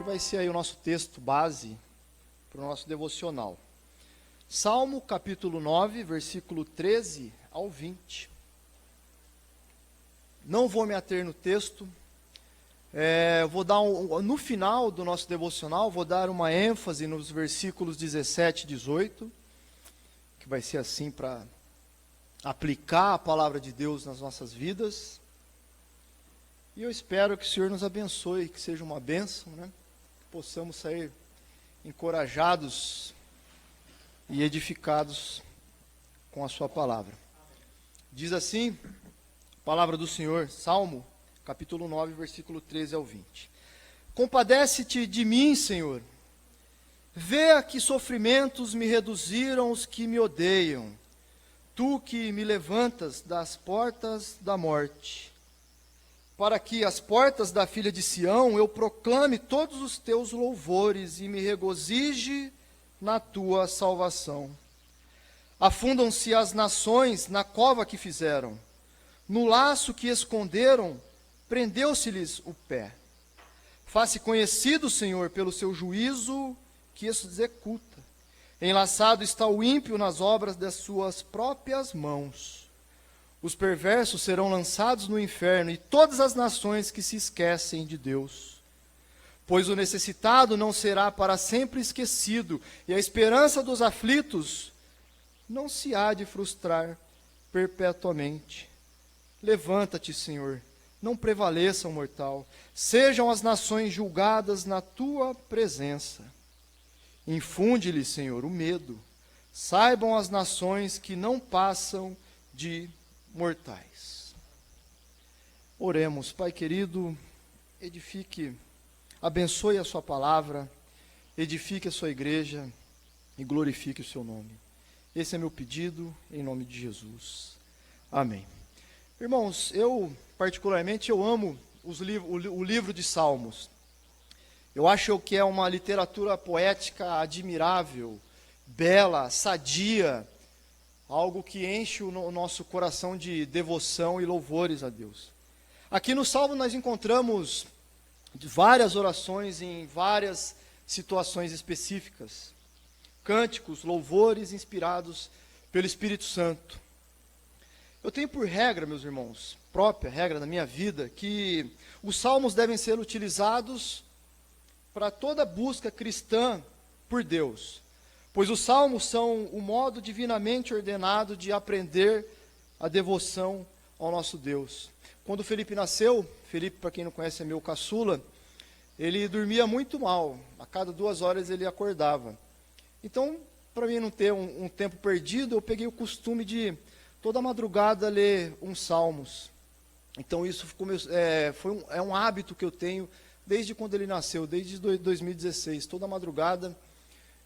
vai ser aí o nosso texto base para o nosso devocional. Salmo capítulo 9, versículo 13 ao 20. Não vou me ater no texto, vou dar no final do nosso devocional, vou dar uma ênfase nos versículos 17 e 18, que vai ser assim para aplicar a palavra de Deus nas nossas vidas. E eu espero que o Senhor nos abençoe, que seja uma bênção, né? Que possamos sair encorajados e edificados com a sua palavra. Diz assim, a palavra do Senhor, Salmo, capítulo 9, versículo 13 ao 20. Compadece-te de mim, Senhor. Vê a que sofrimentos me reduziram os que me odeiam. Tu que me levantas das portas da morte, para que as portas da filha de Sião eu proclame todos os teus louvores e me regozije na tua salvação. Afundam-se as nações na cova que fizeram, no laço que esconderam, prendeu-se-lhes o pé. Faz-se conhecido, Senhor, pelo seu juízo que executa. Enlaçado está o ímpio nas obras das suas próprias mãos. Os perversos serão lançados no inferno e todas as nações que se esquecem de Deus. Pois o necessitado não será para sempre esquecido, e a esperança dos aflitos não se há de frustrar perpetuamente. Levanta-te, Senhor, não prevaleça o mortal. Sejam as nações julgadas na tua presença. Infunde-lhe, Senhor, o medo. Saibam as nações que não passam de mortais. Oremos. Pai querido, edifique, abençoe a sua palavra, edifique a sua igreja e glorifique o seu nome. Esse é meu pedido, em nome de Jesus. Amém. Irmãos, eu particularmente amo o livro de Salmos. Eu acho que é uma literatura poética admirável, bela, sadia, algo que enche o nosso coração de devoção e louvores a Deus. Aqui no Salmo nós encontramos várias orações em várias situações específicas. Cânticos, louvores inspirados pelo Espírito Santo. Eu tenho por regra, meus irmãos, própria regra na minha vida, que os salmos devem ser utilizados para toda busca cristã por Deus. Pois os salmos são o modo divinamente ordenado de aprender a devoção ao nosso Deus. Quando Felipe nasceu, Felipe, para quem não conhece, é meu caçula, ele dormia muito mal. A cada 2 horas ele acordava. Então, para mim não ter um tempo perdido, eu peguei o costume de toda madrugada ler uns salmos. Então isso é um hábito que eu tenho desde quando ele nasceu, desde 2016. Toda madrugada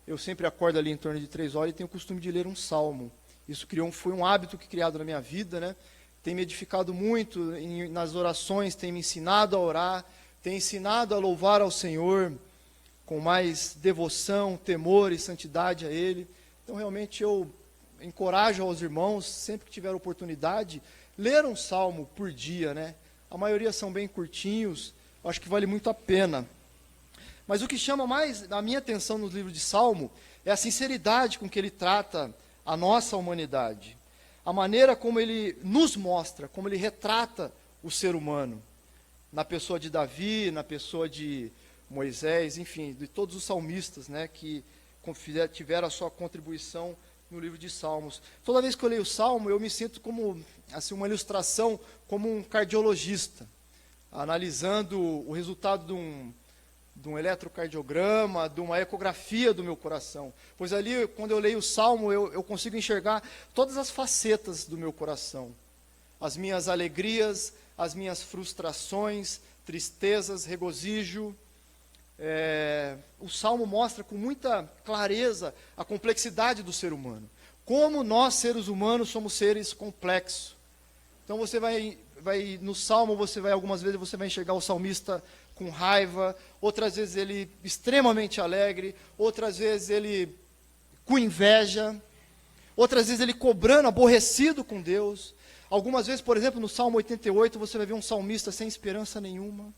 eu sempre acordo ali em torno de 3 horas e tenho o costume de ler um salmo. Isso foi um hábito que criado na minha vida, né? Tem me edificado muito nas orações, tem me ensinado a orar, tem ensinado a louvar ao Senhor com mais devoção, temor e santidade a Ele. Então realmente eu encorajo aos irmãos, sempre que tiver oportunidade, ler um salmo por dia, né? A maioria são bem curtinhos, acho que vale muito a pena. Mas o que chama mais a minha atenção no livro de Salmo é a sinceridade com que ele trata a nossa humanidade. A maneira como ele nos mostra, como ele retrata o ser humano. Na pessoa de Davi, na pessoa de Moisés, enfim, de todos os salmistas, né, que tiveram a sua contribuição no livro de Salmos. Toda vez que eu leio o Salmo, eu me sinto como assim, uma ilustração, como um cardiologista, analisando o resultado de um eletrocardiograma, de uma ecografia do meu coração. Pois ali, quando eu leio o Salmo, eu consigo enxergar todas as facetas do meu coração. As minhas alegrias, as minhas frustrações, tristezas, regozijo. O Salmo mostra com muita clareza a complexidade do ser humano. Como nós, seres humanos, somos seres complexos. Então você vai no Salmo, algumas vezes você vai enxergar o salmista com raiva, outras vezes ele extremamente alegre, outras vezes ele com inveja, outras vezes ele cobrando, aborrecido com Deus. Algumas vezes, por exemplo, no Salmo 88, você vai ver um salmista sem esperança nenhuma.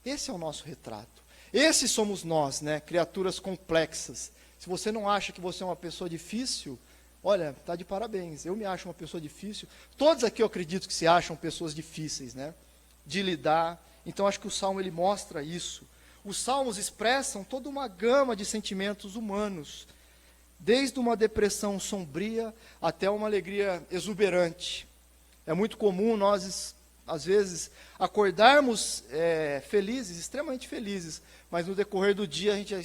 Esse é o nosso retrato. Esses somos nós, né? Criaturas complexas. Se você não acha que você é uma pessoa difícil, olha, está de parabéns. Eu me acho uma pessoa difícil. Todos aqui eu acredito que se acham pessoas difíceis, né? De lidar. Então acho que o Salmo ele mostra isso. Os Salmos expressam toda uma gama de sentimentos humanos, desde uma depressão sombria até uma alegria exuberante. É muito comum nós, às vezes, acordarmos felizes, extremamente felizes, mas no decorrer do dia a gente já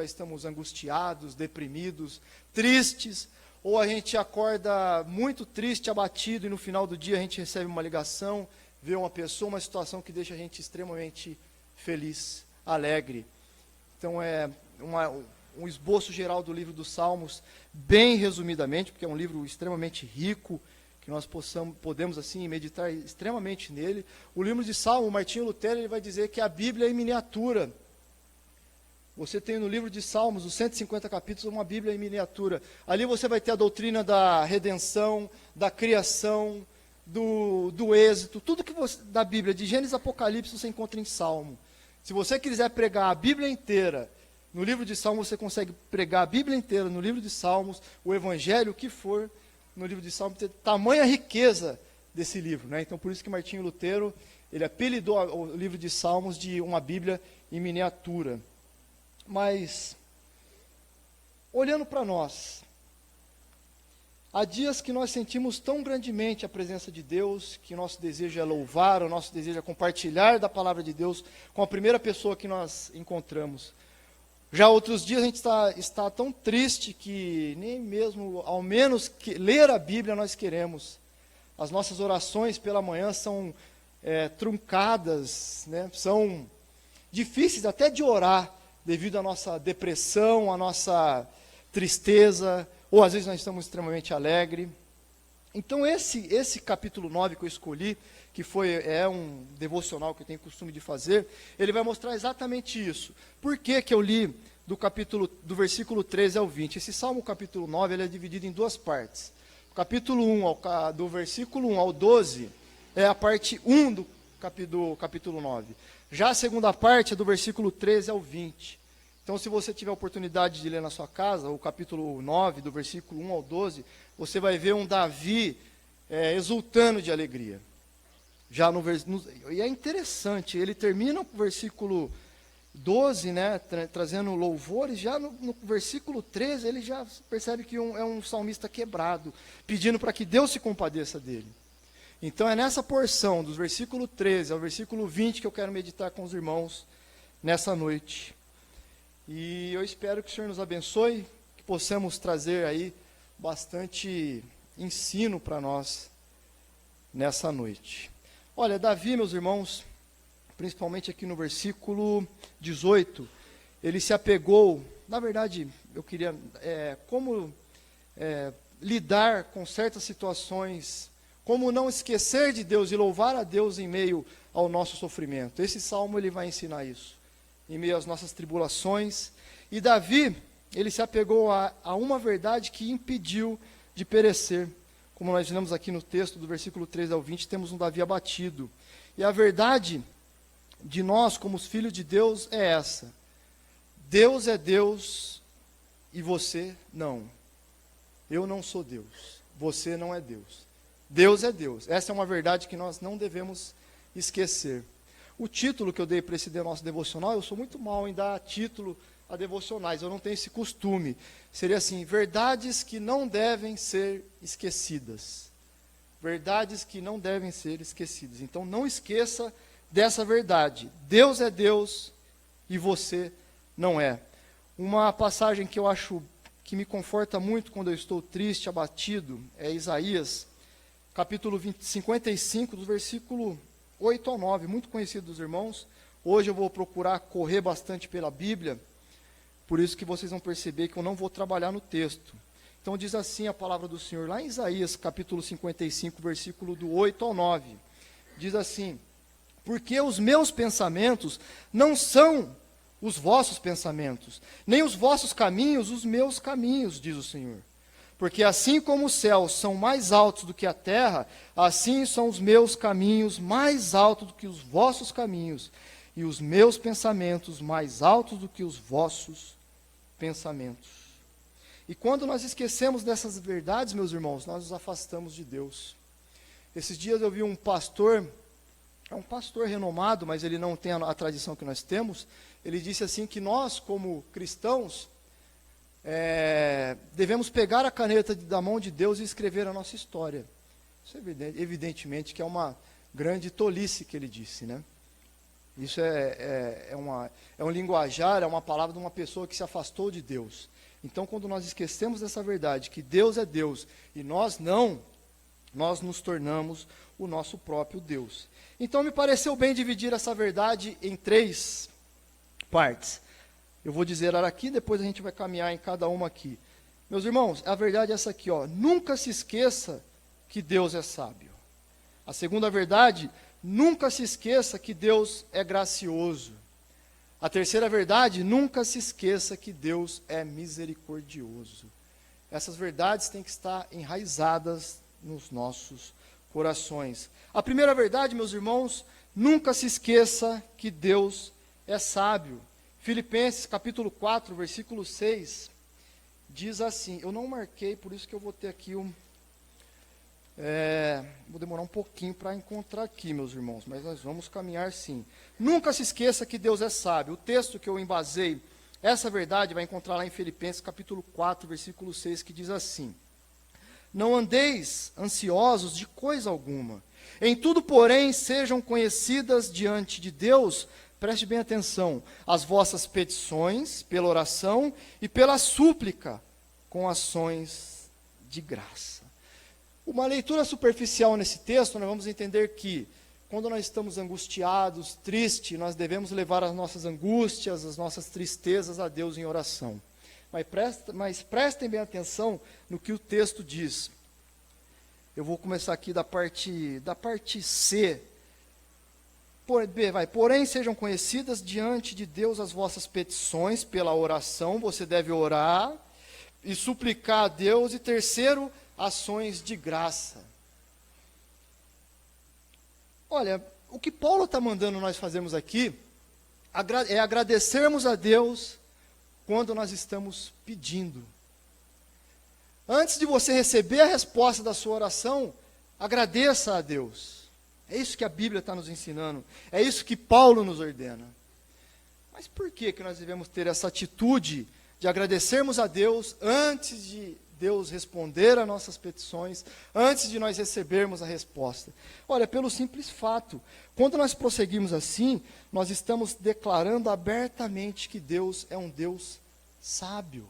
estamos angustiados, deprimidos, tristes, ou a gente acorda muito triste, abatido, e no final do dia a gente recebe uma ligação, vê uma pessoa, uma situação que deixa a gente extremamente feliz, alegre. Então é um esboço geral do livro dos Salmos, bem resumidamente, porque é um livro extremamente rico, que nós podemos assim meditar extremamente nele. O livro de Salmo, Martinho Lutero, ele vai dizer que a Bíblia é em miniatura. Você tem no livro de Salmos, os 150 capítulos, uma Bíblia em miniatura. Ali você vai ter a doutrina da redenção, da criação, do êxito, tudo que da Bíblia, de Gênesis a Apocalipse, você encontra em Salmo. Se você quiser pregar a Bíblia inteira, no livro de Salmos você consegue pregar a Bíblia inteira, no livro de Salmos, o Evangelho, o que for, no livro de Salmos, tem tamanha riqueza desse livro, né? Então, por isso que Martinho Lutero, ele apelidou o livro de Salmos de uma Bíblia em miniatura. Mas, olhando para nós, há dias que nós sentimos tão grandemente a presença de Deus, que nosso desejo é louvar, o nosso desejo é compartilhar da palavra de Deus com a primeira pessoa que nós encontramos. Já outros dias a gente está tão triste que nem mesmo, ao menos, ler a Bíblia nós queremos. As nossas orações pela manhã são truncadas, né? São difíceis até de orar, devido à nossa depressão, à nossa tristeza, ou às vezes nós estamos extremamente alegres. Então esse capítulo 9 que eu escolhi, que é um devocional que eu tenho costume de fazer, ele vai mostrar exatamente isso. Por que eu li do versículo 13 ao 20? Esse Salmo capítulo 9 ele é dividido em duas partes. O capítulo 1, do versículo 1 ao 12, é a parte 1 do capítulo 9. Já a segunda parte é do versículo 13 ao 20. Então, se você tiver a oportunidade de ler na sua casa, o capítulo 9, do versículo 1 ao 12, você vai ver um Davi exultando de alegria. E é interessante, ele termina o versículo 12, né, trazendo louvores, já no versículo 13, ele já percebe que é um salmista quebrado, pedindo para que Deus se compadeça dele. Então, é nessa porção, dos versículo 13 ao versículo 20, que eu quero meditar com os irmãos nessa noite. E eu espero que o Senhor nos abençoe, que possamos trazer aí bastante ensino para nós nessa noite. Olha, Davi, meus irmãos, principalmente aqui no versículo 18, ele se apegou, na verdade, eu queria, como lidar com certas situações, como não esquecer de Deus e louvar a Deus em meio ao nosso sofrimento. Esse salmo ele vai ensinar isso, em meio às nossas tribulações. E Davi, ele se apegou a uma verdade que impediu de perecer. Como nós vemos aqui no texto do versículo 13 ao 20, temos um Davi abatido. E a verdade de nós, como os filhos de Deus, é essa: Deus é Deus e você não. Eu não sou Deus, você não é Deus. Deus é Deus. Essa é uma verdade que nós não devemos esquecer. O título que eu dei para esse nosso devocional, eu sou muito mal em dar título a devocionais, eu não tenho esse costume. Seria assim: verdades que não devem ser esquecidas. Verdades que não devem ser esquecidas. Então não esqueça dessa verdade. Deus é Deus e você não é. Uma passagem que eu acho que me conforta muito quando eu estou triste, abatido, é Isaías, capítulo 55, do versículo 8 ao 9, muito conhecido dos irmãos. Hoje eu vou procurar correr bastante pela Bíblia, por isso que vocês vão perceber que eu não vou trabalhar no texto. Então diz assim a palavra do Senhor, lá em Isaías, capítulo 55, versículo do 8 ao 9. Diz assim: porque os meus pensamentos não são os vossos pensamentos, nem os vossos caminhos os meus caminhos, diz o Senhor. Porque assim como os céus são mais altos do que a terra, assim são os meus caminhos mais altos do que os vossos caminhos, e os meus pensamentos mais altos do que os vossos pensamentos. E quando nós esquecemos dessas verdades, meus irmãos, nós nos afastamos de Deus. Esses dias eu vi um pastor, é um pastor renomado, mas ele não tem a tradição que nós temos. Ele disse assim que nós, como cristãos, devemos pegar a caneta da mão de Deus e escrever a nossa história. Isso é evidentemente que é uma grande tolice que ele disse, né? Isso é um linguajar, é uma palavra de uma pessoa que se afastou de Deus. Então, quando nós esquecemos dessa verdade, que Deus é Deus e nós não, nós nos tornamos o nosso próprio Deus. Então, me pareceu bem dividir essa verdade em 3 partes. Eu vou dizer ela aqui, depois a gente vai caminhar em cada uma aqui. Meus irmãos, a verdade é essa aqui, ó. Nunca se esqueça que Deus é sábio. A segunda verdade, nunca se esqueça que Deus é gracioso. A terceira verdade, nunca se esqueça que Deus é misericordioso. Essas verdades têm que estar enraizadas nos nossos corações. A primeira verdade, meus irmãos, nunca se esqueça que Deus é sábio. Filipenses capítulo 4, versículo 6, diz assim, eu não marquei, por isso que eu vou ter aqui vou demorar um pouquinho para encontrar aqui, meus irmãos, mas nós vamos caminhar sim. Nunca se esqueça que Deus é sábio. O texto que eu embasei, essa verdade, vai encontrar lá em Filipenses capítulo 4, versículo 6, que diz assim, não andeis ansiosos de coisa alguma, em tudo, porém, sejam conhecidas diante de Deus, preste bem atenção, as vossas petições, pela oração e pela súplica, com ações de graça. Uma leitura superficial nesse texto, nós vamos entender que, quando nós estamos angustiados, tristes, nós devemos levar as nossas angústias, as nossas tristezas a Deus em oração. Mas prestem bem atenção no que o texto diz. Eu vou começar aqui da parte C. Porém, sejam conhecidas diante de Deus as vossas petições pela oração. Você deve orar e suplicar a Deus. E terceiro, ações de graça. Olha, o que Paulo está mandando nós fazermos aqui é agradecermos a Deus quando nós estamos pedindo. Antes de você receber a resposta da sua oração, agradeça a Deus. É isso que a Bíblia está nos ensinando. É isso que Paulo nos ordena. Mas por que nós devemos ter essa atitude de agradecermos a Deus antes de Deus responder a nossas petições, antes de nós recebermos a resposta? Olha, pelo simples fato, quando nós prosseguimos assim, nós estamos declarando abertamente que Deus é um Deus sábio.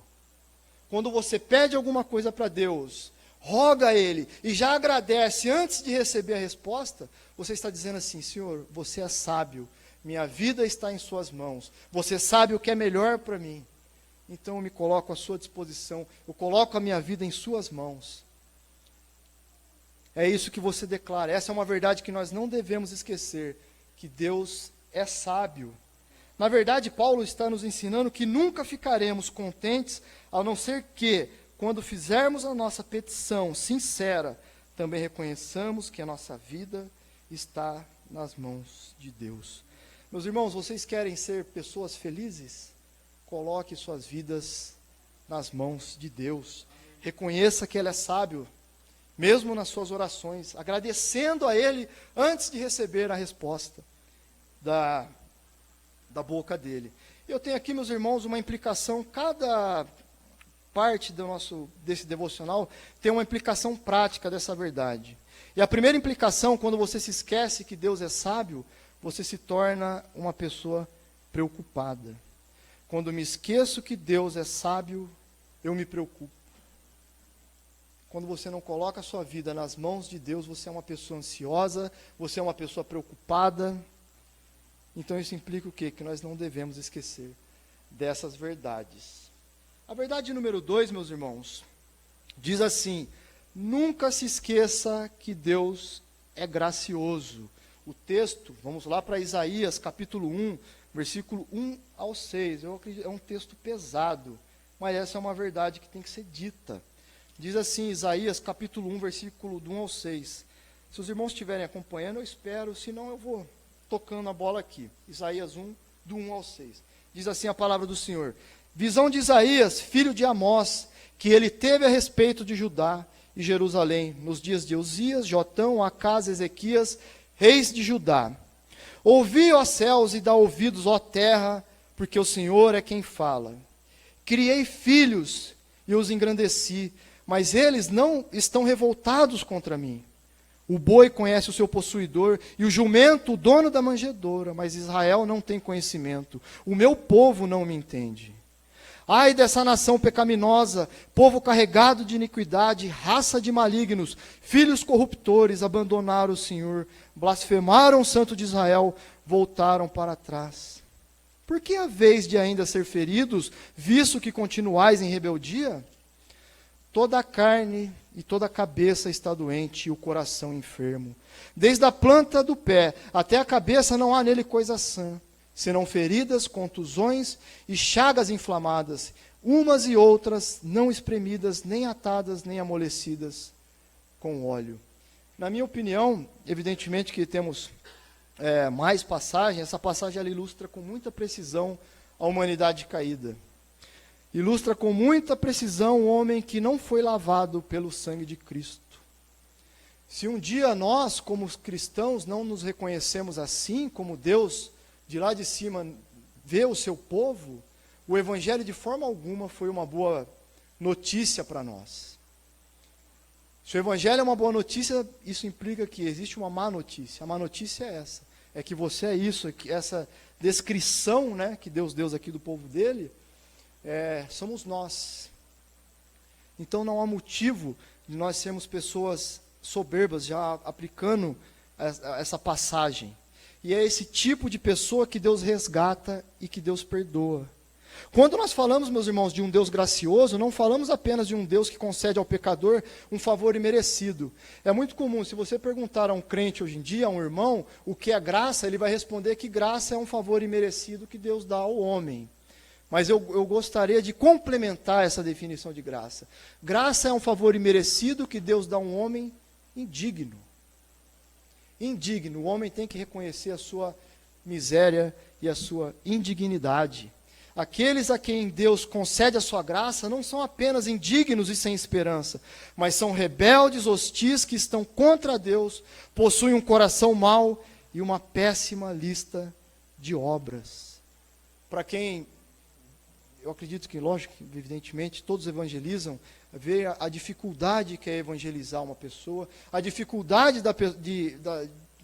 Quando você pede alguma coisa para Deus, roga a Ele e já agradece antes de receber a resposta, você está dizendo assim, Senhor, você é sábio, minha vida está em suas mãos, você sabe o que é melhor para mim. Então eu me coloco à sua disposição, eu coloco a minha vida em suas mãos. É isso que você declara, essa é uma verdade que nós não devemos esquecer, que Deus é sábio. Na verdade, Paulo está nos ensinando que nunca ficaremos contentes, a não ser que, quando fizermos a nossa petição sincera, também reconheçamos que a nossa vida está nas mãos de Deus. Meus irmãos, vocês querem ser pessoas felizes? Coloque suas vidas nas mãos de Deus. Reconheça que Ele é sábio, mesmo nas suas orações, agradecendo a Ele antes de receber a resposta da boca dEle. Eu tenho aqui, meus irmãos, uma implicação, cada parte desse devocional tem uma implicação prática dessa verdade. E a primeira implicação, quando você se esquece que Deus é sábio, você se torna uma pessoa preocupada. Quando me esqueço que Deus é sábio, eu me preocupo. Quando você não coloca a sua vida nas mãos de Deus, você é uma pessoa ansiosa, você é uma pessoa preocupada. Então isso implica o quê? Que nós não devemos esquecer dessas verdades. A verdade número 2, meus irmãos, diz assim, nunca se esqueça que Deus é gracioso. O texto, vamos lá para Isaías, capítulo 1, versículo 1 ao 6. Eu acredito, é um texto pesado, mas essa é uma verdade que tem que ser dita. Diz assim, Isaías, capítulo 1, versículo do 1 ao 6. Se os irmãos estiverem acompanhando, eu espero, senão eu vou tocando a bola aqui. Isaías 1, do 1 ao 6. Diz assim a palavra do Senhor. Visão de Isaías, filho de Amós, que ele teve a respeito de Judá e Jerusalém, nos dias de Uzias, Jotão, Acás, Ezequias, reis de Judá. Ouvi, ó céus, e dá ouvidos, ó terra, porque o Senhor é quem fala. Criei filhos e os engrandeci, mas eles não estão revoltados contra mim. O boi conhece o seu possuidor, e o jumento o dono da manjedoura, mas Israel não tem conhecimento. O meu povo não me entende. Ai dessa nação pecaminosa, povo carregado de iniquidade, raça de malignos, filhos corruptores, abandonaram o Senhor, blasfemaram o Santo de Israel, voltaram para trás. Por que haveis de ainda ser feridos, visto que continuais em rebeldia? Toda a carne e toda a cabeça está doente e o coração enfermo. Desde a planta do pé até a cabeça não há nele coisa sã, senão feridas, contusões e chagas inflamadas, umas e outras não espremidas, nem atadas, nem amolecidas com óleo. Na minha opinião, evidentemente que temos mais passagens, essa passagem ela ilustra com muita precisão a humanidade caída. Ilustra com muita precisão o homem que não foi lavado pelo sangue de Cristo. Se um dia nós, como cristãos, não nos reconhecemos assim, como Deus de lá de cima vê o seu povo, o Evangelho de forma alguma foi uma boa notícia para nós. Se o Evangelho é uma boa notícia, isso implica que existe uma má notícia. A má notícia é essa, é que você é isso, é que essa descrição, né, que Deus deu aqui do povo dele, somos nós. Então não há motivo de nós sermos pessoas soberbas, já aplicando essa passagem. E é esse tipo de pessoa que Deus resgata e que Deus perdoa. Quando nós falamos, meus irmãos, de um Deus gracioso, não falamos apenas de um Deus que concede ao pecador um favor imerecido. É muito comum, se você perguntar a um crente hoje em dia, a um irmão, o que é graça, ele vai responder que graça é um favor imerecido que Deus dá ao homem. Mas eu gostaria de complementar essa definição de graça. Graça é um favor imerecido que Deus dá a um homem indigno. Indigno. O homem tem que reconhecer a sua miséria e a sua indignidade. Aqueles a quem Deus concede a sua graça não são apenas indignos e sem esperança, mas são rebeldes, hostis, que estão contra Deus, possuem um coração mau e uma péssima lista de obras. Para quem, eu acredito que, lógico, evidentemente, todos evangelizam, vê a dificuldade que é evangelizar uma pessoa, a dificuldade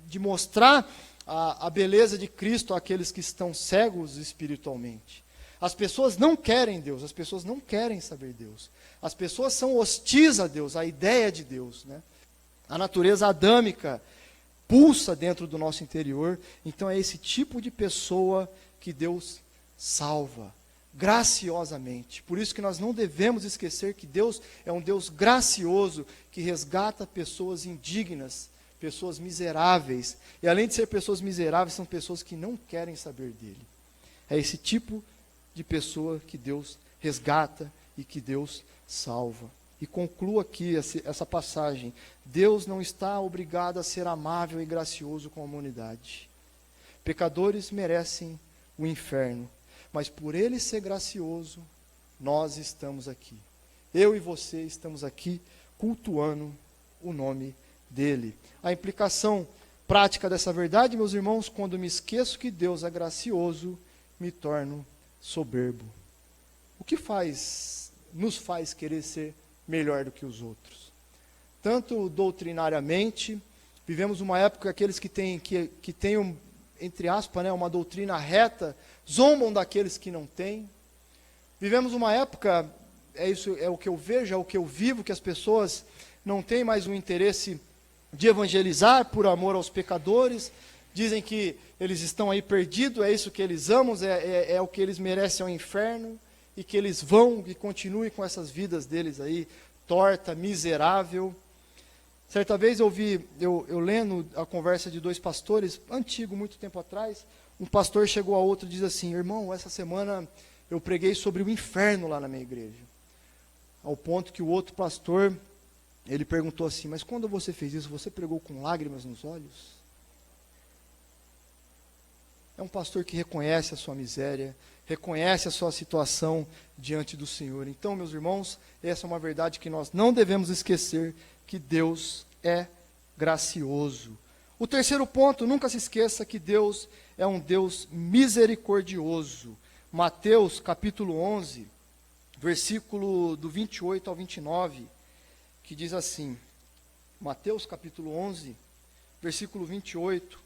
de mostrar a beleza de Cristo àqueles que estão cegos espiritualmente. As pessoas não querem Deus, as pessoas não querem saber Deus. As pessoas são hostis a Deus, à ideia de Deus, né? A natureza adâmica pulsa dentro do nosso interior, então é esse tipo de pessoa que Deus salva, graciosamente. Por isso que nós não devemos esquecer que Deus é um Deus gracioso, que resgata pessoas indignas, pessoas miseráveis. E além de ser pessoas miseráveis, são pessoas que não querem saber dele. É esse tipo de pessoa que Deus resgata e que Deus salva. E concluo aqui essa passagem. Deus não está obrigado a ser amável e gracioso com a humanidade. Pecadores merecem o inferno, mas por Ele ser gracioso, nós estamos aqui. Eu e você estamos aqui cultuando o nome dEle. A implicação prática dessa verdade, meus irmãos, quando me esqueço que Deus é gracioso, me torno soberbo. O que nos faz querer ser melhor do que os outros? Tanto doutrinariamente, vivemos uma época que aqueles que têm entre aspas, né, uma doutrina reta, zombam daqueles que não têm. Vivemos uma época, é o que eu vejo, é o que eu vivo, que as pessoas não têm mais um interesse de evangelizar por amor aos pecadores, dizem que eles estão aí perdidos, é isso que eles amam, é o que eles merecem ao inferno, e que eles vão e continuem com essas vidas deles aí, torta, miserável. Certa vez eu lendo a conversa de dois pastores, antigo, muito tempo atrás, um pastor chegou a outro e diz assim: irmão, essa semana eu preguei sobre o inferno lá na minha igreja. Ao ponto que o outro pastor, ele perguntou assim: mas quando você fez isso, você pregou com lágrimas nos olhos? É um pastor que reconhece a sua miséria, reconhece a sua situação diante do Senhor. Então, meus irmãos, essa é uma verdade que nós não devemos esquecer, que Deus é gracioso. O terceiro ponto, nunca se esqueça que Deus é um Deus misericordioso. Mateus capítulo 11, versículo do 28 ao 29, que diz assim, Mateus capítulo 11, versículo 28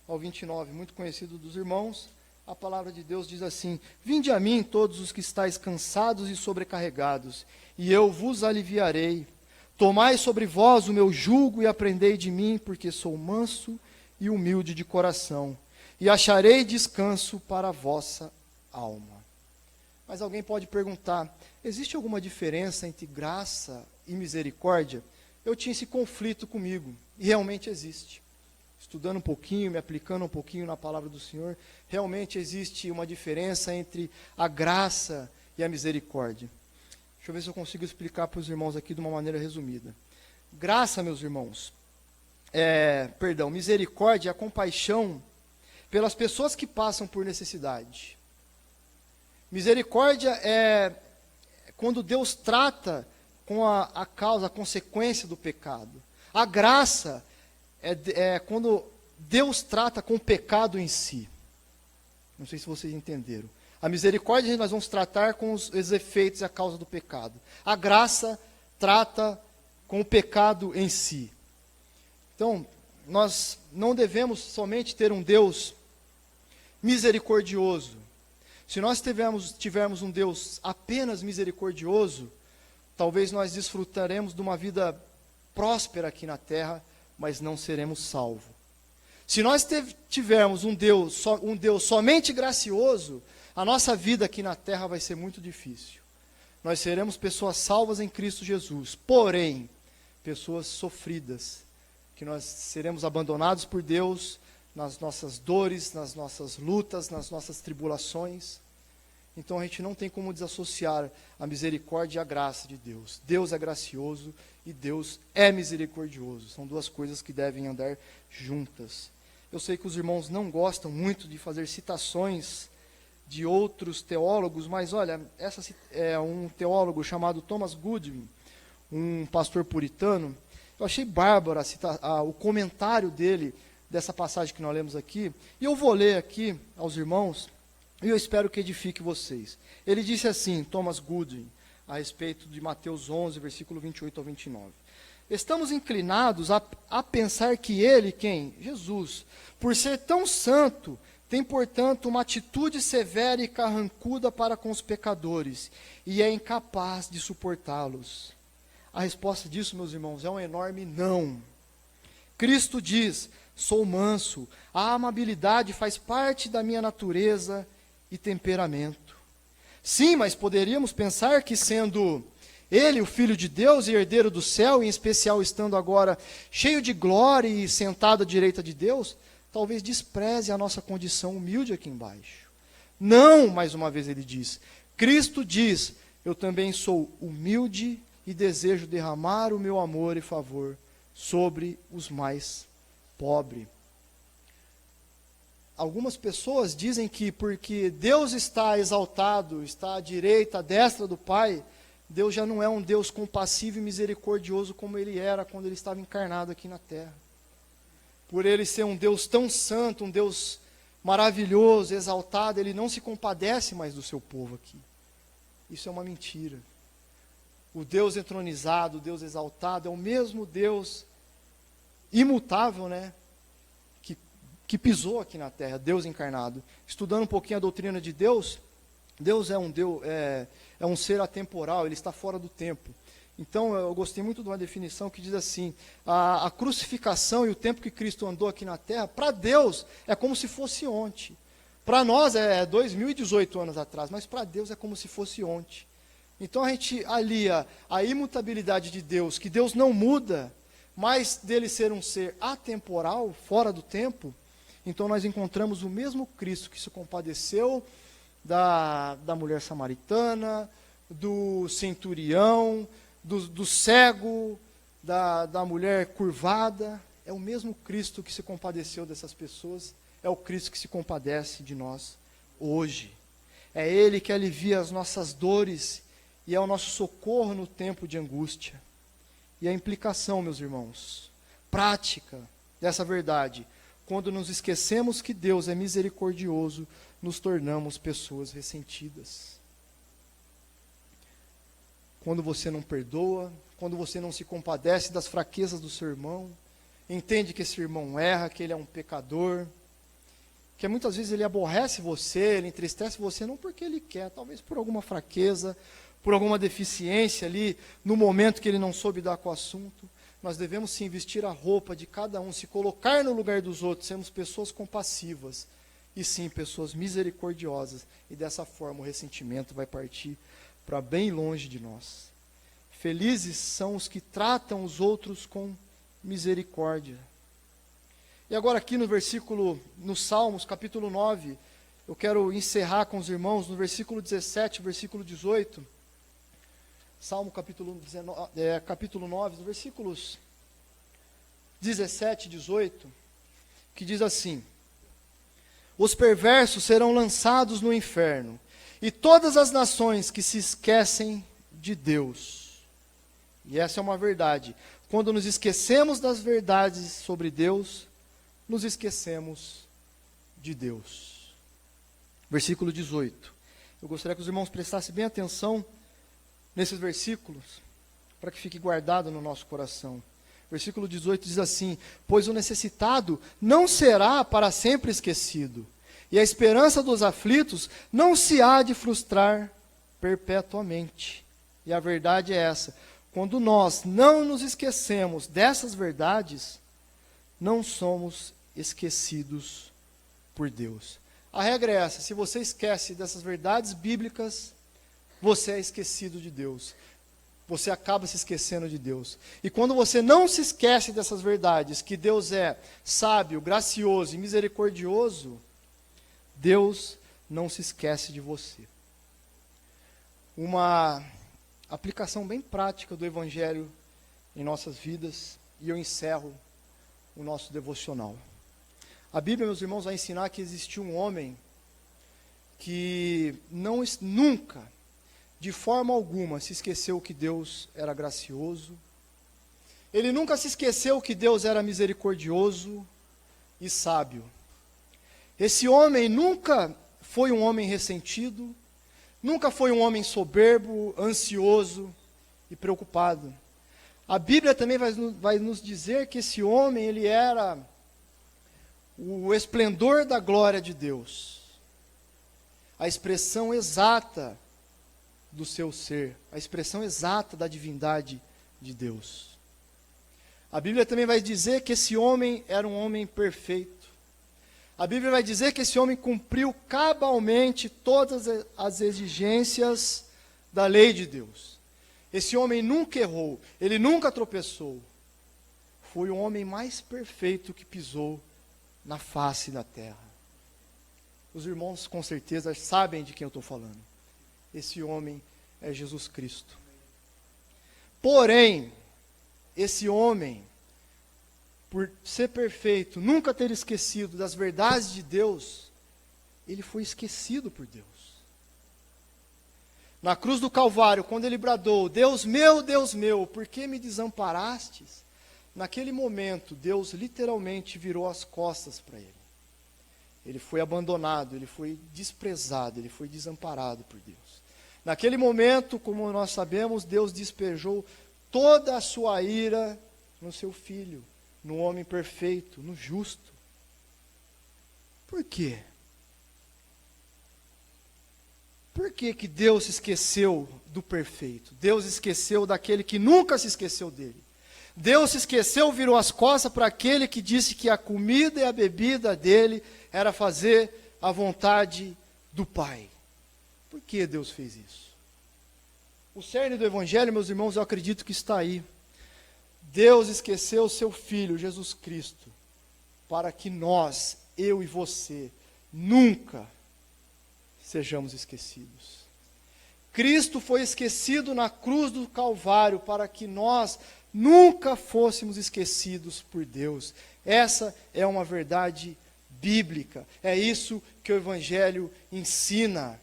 ao 29, muito conhecido dos irmãos, a palavra de Deus diz assim: Vinde a mim todos os que estáis cansados e sobrecarregados, e eu vos aliviarei. Tomai sobre vós o meu jugo e aprendei de mim, porque sou manso e humilde de coração, e acharei descanso para a vossa alma. Mas alguém pode perguntar, existe alguma diferença entre graça e misericórdia? Eu tinha esse conflito comigo, e realmente existe. Estudando um pouquinho, me aplicando um pouquinho na palavra do Senhor, realmente existe uma diferença entre a graça e a misericórdia. Deixa eu ver se eu consigo explicar para os irmãos aqui de uma maneira resumida. Graça, meus irmãos, misericórdia é a compaixão pelas pessoas que passam por necessidade. Misericórdia é quando Deus trata com a causa, a consequência do pecado. A graça é quando Deus trata com o pecado em si. Não sei se vocês entenderam. A misericórdia nós vamos tratar com os efeitos e a causa do pecado. A graça trata com o pecado em si. Então, nós não devemos somente ter um Deus misericordioso. Se nós tivermos um Deus apenas misericordioso, talvez nós desfrutaremos de uma vida próspera aqui na terra, mas não seremos salvos. Se nós tivermos um Deus somente gracioso, a nossa vida aqui na terra vai ser muito difícil. Nós seremos pessoas salvas em Cristo Jesus, porém, pessoas sofridas, que nós seremos abandonados por Deus nas nossas dores, nas nossas lutas, nas nossas tribulações. Então a gente não tem como desassociar a misericórdia e a graça de Deus. Deus é gracioso e Deus é misericordioso. São duas coisas que devem andar juntas. Eu sei que os irmãos não gostam muito de fazer citações de outros teólogos, mas olha, essa é um teólogo chamado Thomas Goodwin, um pastor puritano. Eu achei bárbaro o comentário dele dessa passagem que nós lemos aqui, e eu vou ler aqui aos irmãos, e eu espero que edifique vocês. Ele disse assim, Thomas Goodwin, a respeito de Mateus 11, versículo 28 ao 29. Estamos inclinados a pensar que ele, quem? Jesus, por ser tão santo, tem, portanto, uma atitude severa e carrancuda para com os pecadores, e é incapaz de suportá-los. A resposta disso, meus irmãos, é um enorme não. Cristo diz, sou manso, a amabilidade faz parte da minha natureza e temperamento. Sim, mas poderíamos pensar que sendo ele, o Filho de Deus e herdeiro do céu, em especial estando agora cheio de glória e sentado à direita de Deus, talvez despreze a nossa condição humilde aqui embaixo. Não, mais uma vez ele diz, Cristo diz, eu também sou humilde e desejo derramar o meu amor e favor sobre os mais pobres. Algumas pessoas dizem que porque Deus está exaltado, está à direita, à destra do Pai, Deus já não é um Deus compassivo e misericordioso como ele era quando ele estava encarnado aqui na terra. Por ele ser um Deus tão santo, um Deus maravilhoso, exaltado, ele não se compadece mais do seu povo aqui. Isso é uma mentira. O Deus entronizado, o Deus exaltado, é o mesmo Deus imutável, né? Que pisou aqui na terra, Deus encarnado. Estudando um pouquinho a doutrina de Deus, Deus é um ser atemporal, ele está fora do tempo. Então, eu gostei muito de uma definição que diz assim, a crucificação e o tempo que Cristo andou aqui na terra, para Deus é como se fosse ontem. Para nós é 2018 anos atrás, mas para Deus é como se fosse ontem. Então, a gente alia a imutabilidade de Deus, que Deus não muda, mas dele ser um ser atemporal, fora do tempo, então nós encontramos o mesmo Cristo que se compadeceu da mulher samaritana, do centurião, do cego, da mulher curvada. é o mesmo Cristo que se compadeceu dessas pessoas, é o Cristo que se compadece de nós hoje. É Ele que alivia as nossas dores e é o nosso socorro no tempo de angústia. E a implicação, meus irmãos, prática dessa verdade, quando nos esquecemos que Deus é misericordioso, nos tornamos pessoas ressentidas. Quando você não perdoa, quando você não se compadece das fraquezas do seu irmão, entende que esse irmão erra, que ele é um pecador, que muitas vezes ele aborrece você, ele entristece você, não porque ele quer, talvez por alguma fraqueza, por alguma deficiência ali, no momento que ele não soube dar com o assunto. Nós devemos sim vestir a roupa de cada um, se colocar no lugar dos outros, sermos pessoas compassivas, e sim, pessoas misericordiosas, e dessa forma o ressentimento vai partir para bem longe de nós. Felizes são os que tratam os outros com misericórdia. E agora aqui no Salmos, capítulo 9, eu quero encerrar com os irmãos no versículo 17, versículo 18, Salmo capítulo 9, nos versículos 17 e 18, que diz assim: os perversos serão lançados no inferno, e todas as nações que se esquecem de Deus. E essa é uma verdade. Quando nos esquecemos das verdades sobre Deus, nos esquecemos de Deus. Versículo 18. Eu gostaria que os irmãos prestassem bem atenção nesses versículos, para que fique guardado no nosso coração. Versículo 18 diz assim: pois o necessitado não será para sempre esquecido, e a esperança dos aflitos não se há de frustrar perpetuamente. E a verdade é essa: quando nós não nos esquecemos dessas verdades, não somos esquecidos por Deus. A regra é essa: se você esquece dessas verdades bíblicas, você é esquecido de Deus. Você acaba se esquecendo de Deus. E quando você não se esquece dessas verdades, que Deus é sábio, gracioso e misericordioso, Deus não se esquece de você. Uma aplicação bem prática do Evangelho em nossas vidas, e eu encerro o nosso devocional. A Bíblia, meus irmãos, vai ensinar que existiu um homem que nunca, de forma alguma, se esqueceu que Deus era gracioso. Ele nunca se esqueceu que Deus era misericordioso e sábio. Esse homem nunca foi um homem ressentido, nunca foi um homem soberbo, ansioso e preocupado. A Bíblia também vai nos dizer que esse homem, ele era o esplendor da glória de Deus, a expressão exata do seu ser, a expressão exata da divindade de Deus. A Bíblia também vai dizer que esse homem era um homem perfeito. A Bíblia vai dizer que esse homem cumpriu cabalmente todas as exigências da lei de Deus. Esse homem nunca errou, ele nunca tropeçou. Foi o homem mais perfeito que pisou na face da terra. Os irmãos com certeza sabem de quem eu estou falando. Esse homem é Jesus Cristo. Porém, esse homem, por ser perfeito, nunca ter esquecido das verdades de Deus, ele foi esquecido por Deus. Na cruz do Calvário, quando ele bradou: Deus meu, por que me desamparastes? Naquele momento, Deus literalmente virou as costas para ele. Ele foi abandonado, ele foi desprezado, ele foi desamparado por Deus. Naquele momento, como nós sabemos, Deus despejou toda a sua ira no seu Filho, no homem perfeito, no justo. Por quê? Por que que Deus se esqueceu do perfeito? Deus esqueceu daquele que nunca se esqueceu dele. Deus se esqueceu, virou as costas para aquele que disse que a comida e a bebida dele era fazer a vontade do Pai. Por que Deus fez isso? O cerne do Evangelho, meus irmãos, eu acredito que está aí. Deus esqueceu o seu Filho, Jesus Cristo, para que nós, eu e você, nunca sejamos esquecidos. Cristo foi esquecido na cruz do Calvário para que nós nunca fôssemos esquecidos por Deus. Essa é uma verdade bíblica. É isso que o Evangelho ensina.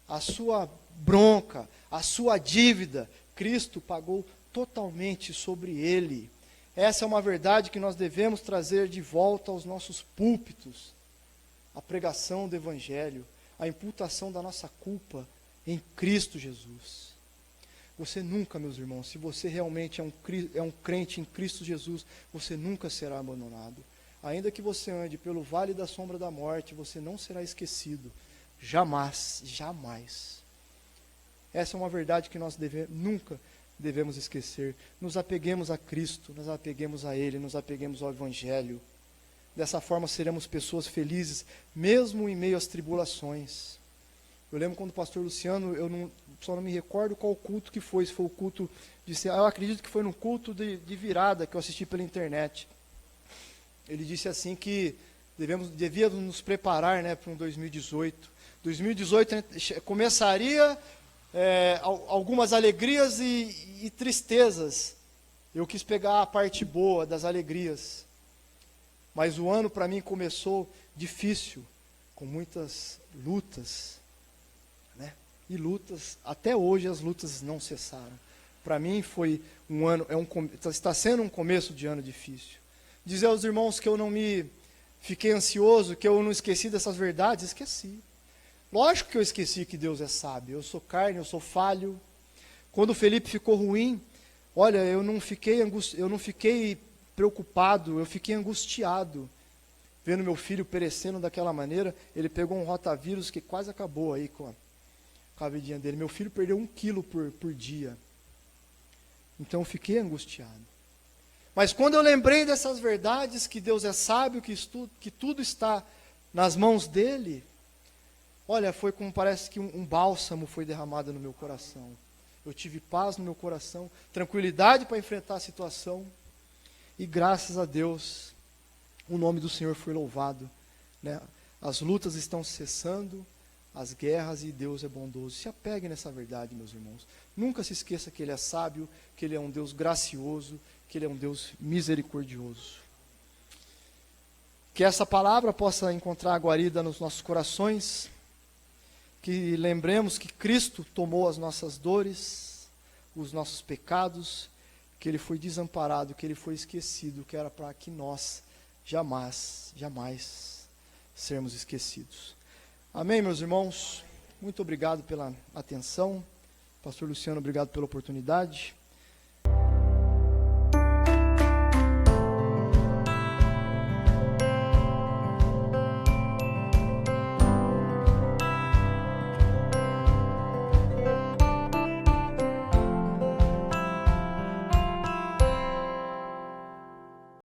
A sua bronca, a sua dívida, Cristo pagou totalmente sobre ele. Essa é uma verdade que nós devemos trazer de volta aos nossos púlpitos. A pregação do Evangelho, a imputação da nossa culpa em Cristo Jesus. Você nunca, meus irmãos, se você realmente é um crente em Cristo Jesus, você nunca será abandonado. Ainda que você ande pelo vale da sombra da morte, você não será esquecido. Jamais, jamais. Essa é uma verdade que nós nunca devemos esquecer. Nos apeguemos a Cristo, nos apeguemos a Ele, nos apeguemos ao Evangelho. Dessa forma seremos pessoas felizes, mesmo em meio às tribulações. Eu lembro quando o pastor Luciano, só não me recordo qual culto que foi, se foi o culto eu acredito que foi no culto de virada que eu assisti pela internet. Ele disse assim que devíamos nos preparar, né, para um 2018. 2018 começaria algumas alegrias e tristezas. Eu quis pegar a parte boa das alegrias. Mas o ano para mim começou difícil, com muitas lutas, né? E lutas, até hoje as lutas não cessaram. Para mim foi um ano, está sendo um começo de ano difícil. Dizer aos irmãos que eu não fiquei ansioso, que eu não esqueci dessas verdades, esqueci. Lógico que eu esqueci que Deus é sábio, eu sou carne, eu sou falho. Quando o Felipe ficou ruim, olha, eu não fiquei preocupado, eu fiquei angustiado, vendo meu filho perecendo daquela maneira. Ele pegou um rotavírus que quase acabou aí com a vidinha dele. Meu filho perdeu 1 quilo por dia. Então eu fiquei angustiado. Mas quando eu lembrei dessas verdades, que Deus é sábio, que tudo está nas mãos dele, olha, foi como parece que um bálsamo foi derramado no meu coração. Eu tive paz no meu coração, tranquilidade para enfrentar a situação. E graças a Deus, o nome do Senhor foi louvado, né? As lutas estão cessando, as guerras, e Deus é bondoso. Se apegue nessa verdade, meus irmãos. Nunca se esqueça que Ele é sábio, que Ele é um Deus gracioso, que Ele é um Deus misericordioso. Que essa palavra possa encontrar guarida nos nossos corações, que lembremos que Cristo tomou as nossas dores, os nossos pecados, que Ele foi desamparado, que Ele foi esquecido, que era para que nós jamais sermos esquecidos. Amém, meus irmãos? Muito obrigado pela atenção. Pastor Luciano, obrigado pela oportunidade.